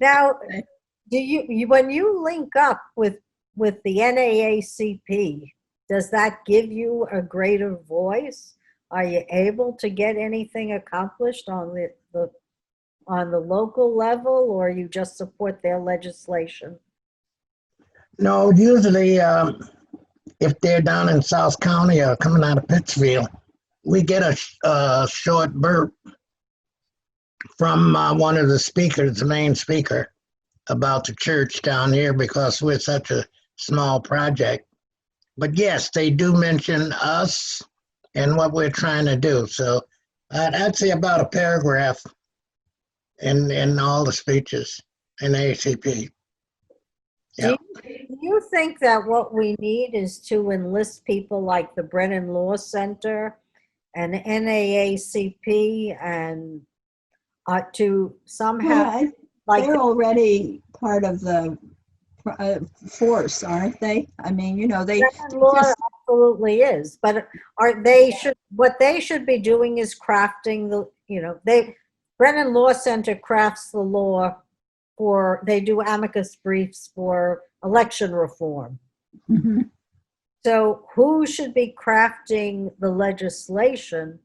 Now, when you link up with the NAACP, does that give you a greater voice? Are you able to get anything accomplished on the local level, or you just support their legislation? No, usually if they're down in South County or coming out of Pittsfield, we get a short burp from one of the speakers, the main speaker, about the church down here because we're such a small project. But yes, they do mention us and what we're trying to do. So I'd say about a paragraph in all the speeches in ACP. Yeah. Do you think that what we need is to enlist people like the Brennan Law Center and NAACP and to somehow, they're already part of the force, aren't they? I mean, you know, Brennan Law absolutely is, but what they should be doing is crafting Brennan Law Center crafts the law they do amicus briefs for election reform. Mm-hmm. So who should be crafting the legislation,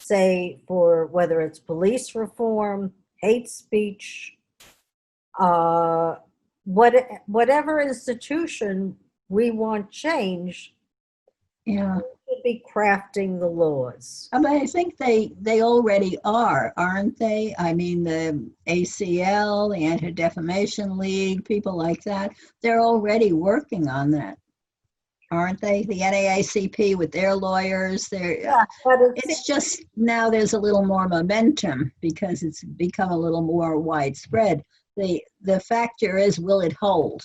say, for whether it's police reform, hate speech, whatever institution we want change, yeah, should be crafting the laws. I mean, I think they already are, aren't they? I mean, the ACL, the Anti-Defamation League, people like that, they're already working on that, aren't they? The NAACP with their lawyers, but it's just now there's a little more momentum because it's become a little more widespread. The factor is, will it hold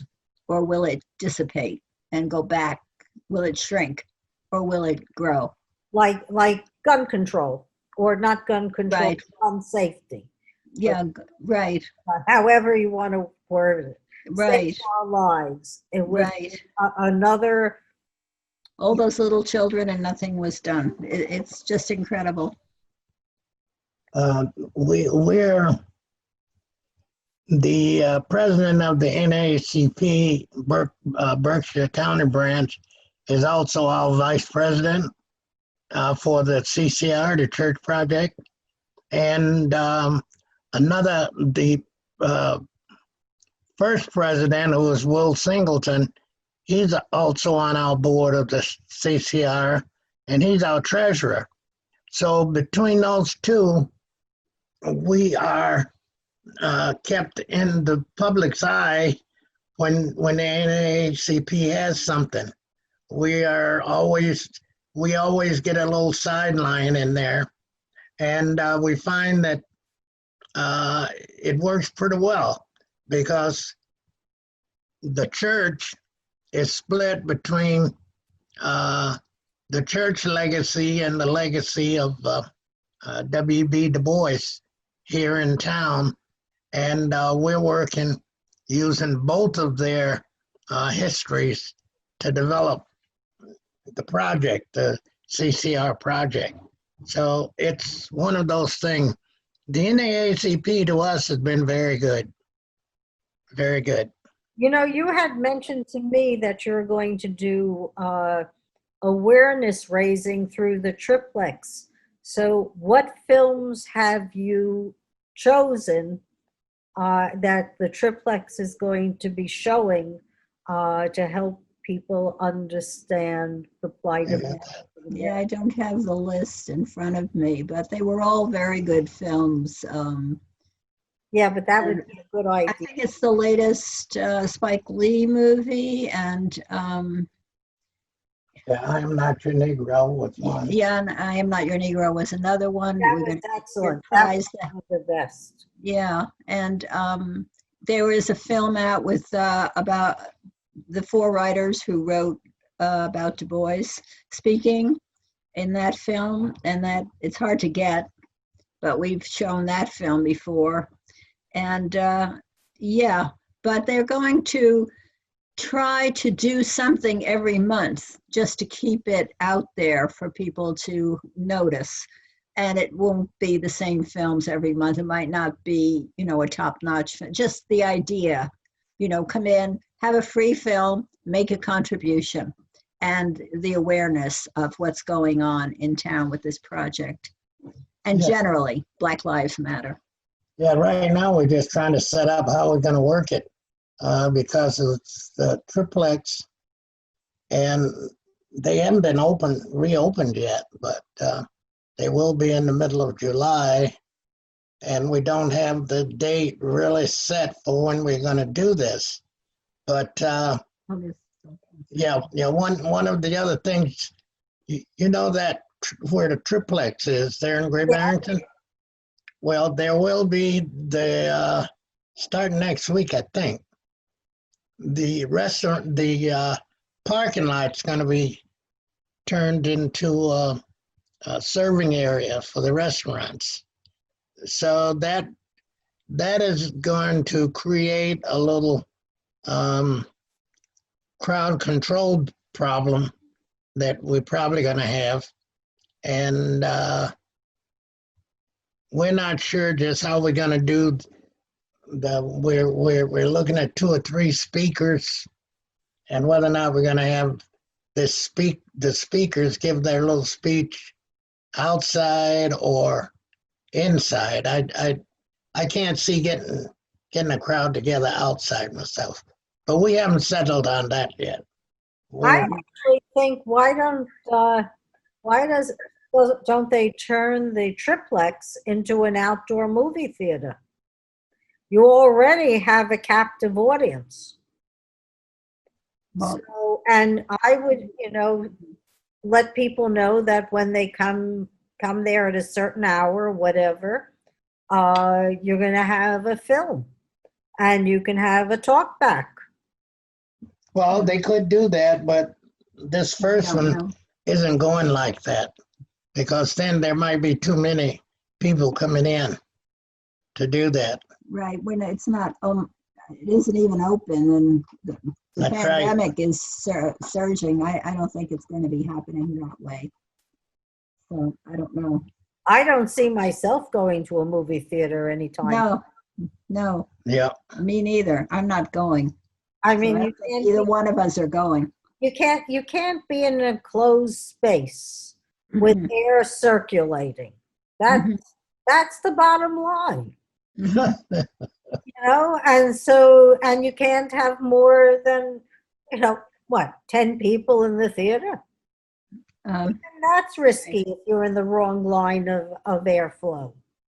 or will it dissipate and go back? Will it shrink or will it grow? Like gun control, or not gun control, right. Gun safety. Yeah, right. However you want to word it. Right. Save our lives. It was right. Another. All those little children and nothing was done. It's just incredible. We're the president of the NAACP Berkshire County branch is also our vice president for the CCR, the Church Project, and the first president, who was Will Singleton, he's also on our board of the CCR, and he's our treasurer. So between those two, we are kept in the public's eye when the NAACP has something. We always get a little sideline in there, and we find that it works pretty well because the church is split between the church legacy and the legacy of W.B. Du Bois here in town, and we're working using both of their histories to develop the project, the CCR project. So it's one of those things. The NAACP to us has been very good. Very good. You know, you had mentioned to me that you're going to do awareness raising through the Triplex. So what films have you chosen that the Triplex is going to be showing to help people understand the plight of it? Yeah, I don't have the list in front of me, but they were all very good films. Yeah, but that would be a good idea. I think it's the latest Spike Lee movie, and Yeah, I Am Not Your Negro was one. Yeah, and I Am Not Your Negro was another one. That was excellent. That was the best. Yeah, and there was a film out with about the 4 writers who wrote about Du Bois speaking in that film, and that it's hard to get, but we've shown that film before. And yeah, but they're going to try to do something every month just to keep it out there for people to notice. And it won't be the same films every month. It might not be, a top-notch film. Just the idea, come in, have a free film, make a contribution, and the awareness of what's going on in town with this project. And Yeah. generally, Black Lives Matter. Yeah, right now we're just trying to set up how we're going to work it because it's the Triplex, and they haven't been reopened yet, but they will be in the middle of July, and we don't have the date really set for when we're going to do this. But yeah, one of the other things, you know that where the Triplex is there in Great Barrington? Well, there will be the starting next week, I think. The restaurant, the parking lot's going to be turned into a serving area for the restaurants. So that is going to create a little crowd control problem that we're probably going to have, and we're not sure just how we're going to do we're looking at 2 or 3 speakers, and whether or not we're going to have the speakers give their little speech outside or inside. I can't see getting a crowd together outside myself, but we haven't settled on that yet. I actually think don't they turn the Triplex into an outdoor movie theater? You already have a captive audience. Well, So, and I would, let people know that when they come there at a certain hour, whatever, you're going to have a film, and you can have a talk back. Well, they could do that, but this first I don't one know. isn't going like that, because then there might be too many people coming in to do that. Right, when it's not, it isn't even open, and the That's right. pandemic is surging. I don't think it's going to be happening that way. So I don't know. I don't see myself going to a movie theater anytime. No, Yeah. me neither. I'm not going. I So mean, I you don't think can't. either one of us are going. You can't be in a closed space with Mhm. air circulating. Mhm. That's the bottom line, Mhm. and you can't have more than, 10 people in the theater. And that's risky if you're in the wrong line of airflow,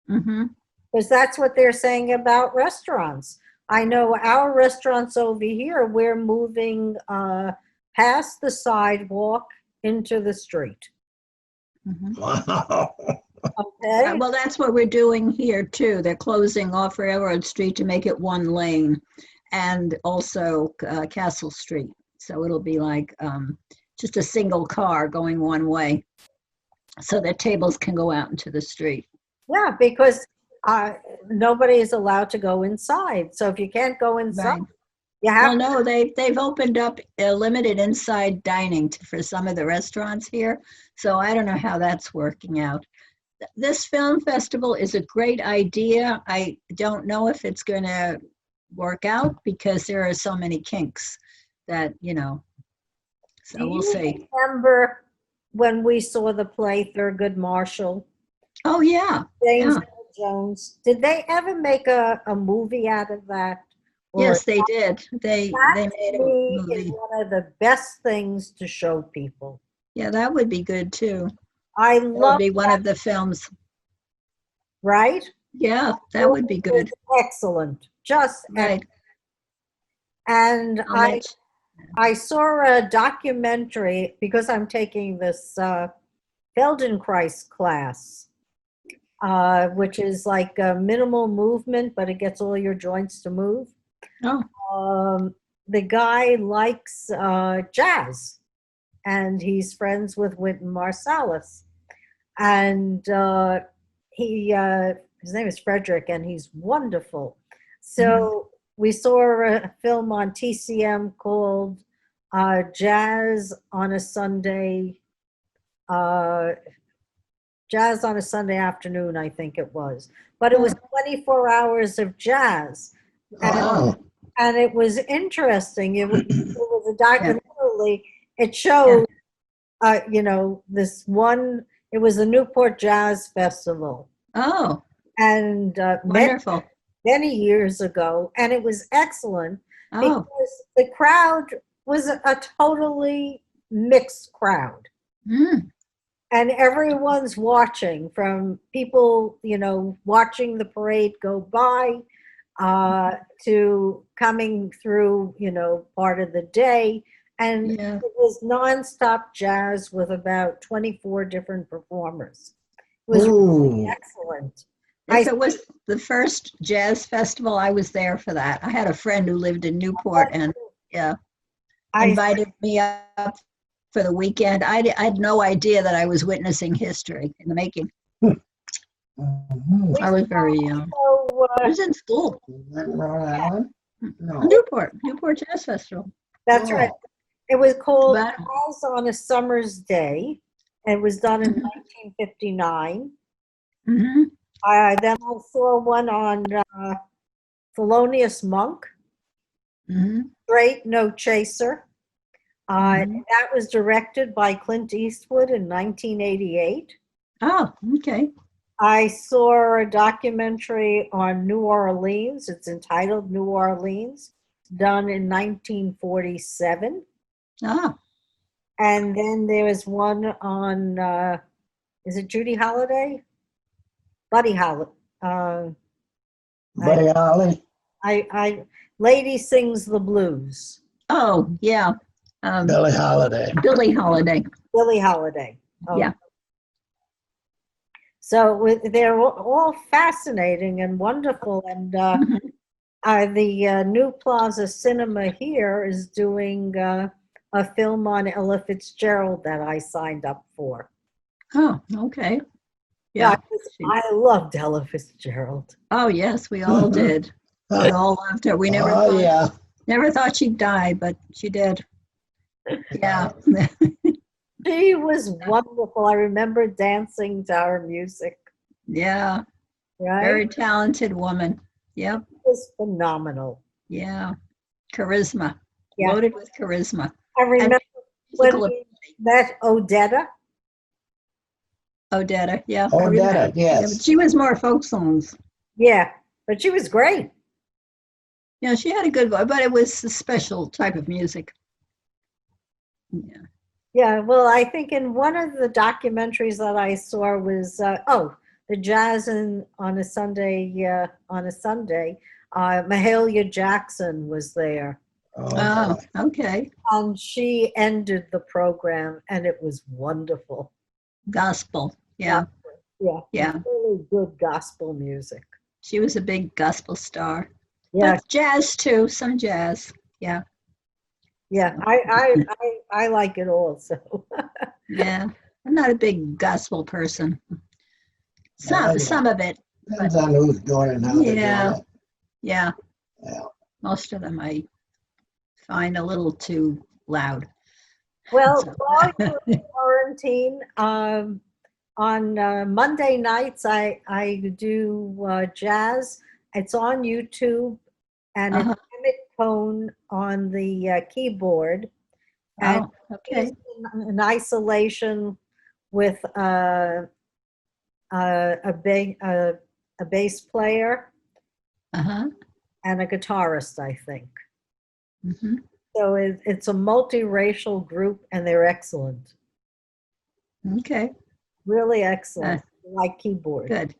Mhm. because that's what they're saying about restaurants. I know our restaurants over here, we're moving past the sidewalk into the street. Mhm. Wow. Okay. Well, that's what we're doing here too. They're closing off Railroad Street to make it one lane, and also Castle Street. So it'll be like just a single car going one way, so that tables can go out into the street. Yeah, because nobody is allowed to go inside. So if you can't go inside, Right. you have Well, no, they've opened up limited inside dining for some of the restaurants here. So I don't know how that's working out. This film festival is a great idea. I don't know if it's going to work out because there are so many kinks that, so Do we'll you see. remember when we saw the play Thurgood Marshall, Oh, yeah. James Yeah. Earl Jones? Did they ever make a movie out of that? Or Yes, they did. They that made to a me is movie. one of the best things to show people. Yeah, that would be good too. I That would love be one that, of the films. right? Yeah, that would be good. Excellent. Just Right. and How much? I saw a documentary because I'm taking this Feldenkrais class, which is like a minimal movement, but it gets all your joints to move. Oh, The guy likes jazz, and he's friends with Wynton Marsalis, and his name is Frederick, and he's wonderful. So we saw a film on TCM called Jazz on a Sunday. jazz on a Sunday afternoon, I think it was. But it was 24 hours of jazz. Oh, And it was interesting. It was a documentary. It Yeah. showed, you know, this one, it was the Newport Jazz Festival. Oh, And wonderful. many years ago. And it was excellent Oh, because the crowd was a totally mixed crowd. mm, And everyone's watching, from people, you know, watching the parade go by, to coming through, you know, part of the day. And yeah. it was nonstop jazz with about 24 different performers. It was really ooh, excellent. If it was the first jazz festival, I was there for that. I had a friend who lived in Newport and I invited me up for the weekend. I had no idea that I was witnessing history in the making. Mhm. I was very young. so, I was in school. Is that in Rhode Island? No. Newport Jazz Festival. that's right. Oh, It was called But- Jazz on a Summer's Day. It was done in Mhm. 1959. Hmm. Then I saw one on Thelonious Monk, Hmm. Straight No Chaser. Mhm. That was directed by Clint Eastwood in 1988. Oh, okay. I saw a documentary on New Orleans. It's entitled New Orleans, done in 1947. Oh, And then there was one on, is it Judy Holliday? Buddy Holliday. Buddy Holly. Lady Sings the Blues. oh, yeah. Billie Holiday. Billie Holiday. Billie Holiday. Oh. Yeah. So they're all fascinating and wonderful. And Mhm. the New Plaza Cinema here is doing a film on Ella Fitzgerald that I signed up for. Oh, okay. Yeah. I loved Ella Fitzgerald. Oh, yes, we all did. We all loved her. We Oh, yeah. never thought she'd die, but she did. Yeah. She was wonderful. I remember dancing to her music. Yeah. Right? Very talented woman. Yep. It was phenomenal. Yeah. Charisma. Yeah. Loaded with charisma. I remember when Physical we met Odetta. Odetta. Yeah. I Odetta, remember. Yeah, yes. but she was more folk songs. Yeah, but she was great. Yeah, she had a good voice, but it was a special type of music. Yeah. Yeah, well, I think in one of the documentaries that I saw was the jazz on a Sunday. Mahalia Jackson was there, Oh, okay. and she ended the program, and it was wonderful. Gospel. Yeah. Yeah, Yeah. really good gospel music. She was a big gospel star. Yeah, But jazz too, some jazz. Yeah. yeah, I like it all. So Yeah. I'm not a big gospel person. Yeah. Some of it. Depends on who's doing it and how they're Yeah. doing it. Yeah. Yeah. Most of them I find a little too loud. well, So- while you're in quarantine, on Monday nights I do jazz. It's on YouTube, and Uh-huh. it's Emmett Cohn on the keyboard, and Oh, okay. he's in isolation with a bass player Uh-huh. and a guitarist, I think. Hmm. So it's a multiracial group, and they're excellent, Okay. really excellent. I like keyboard. Good.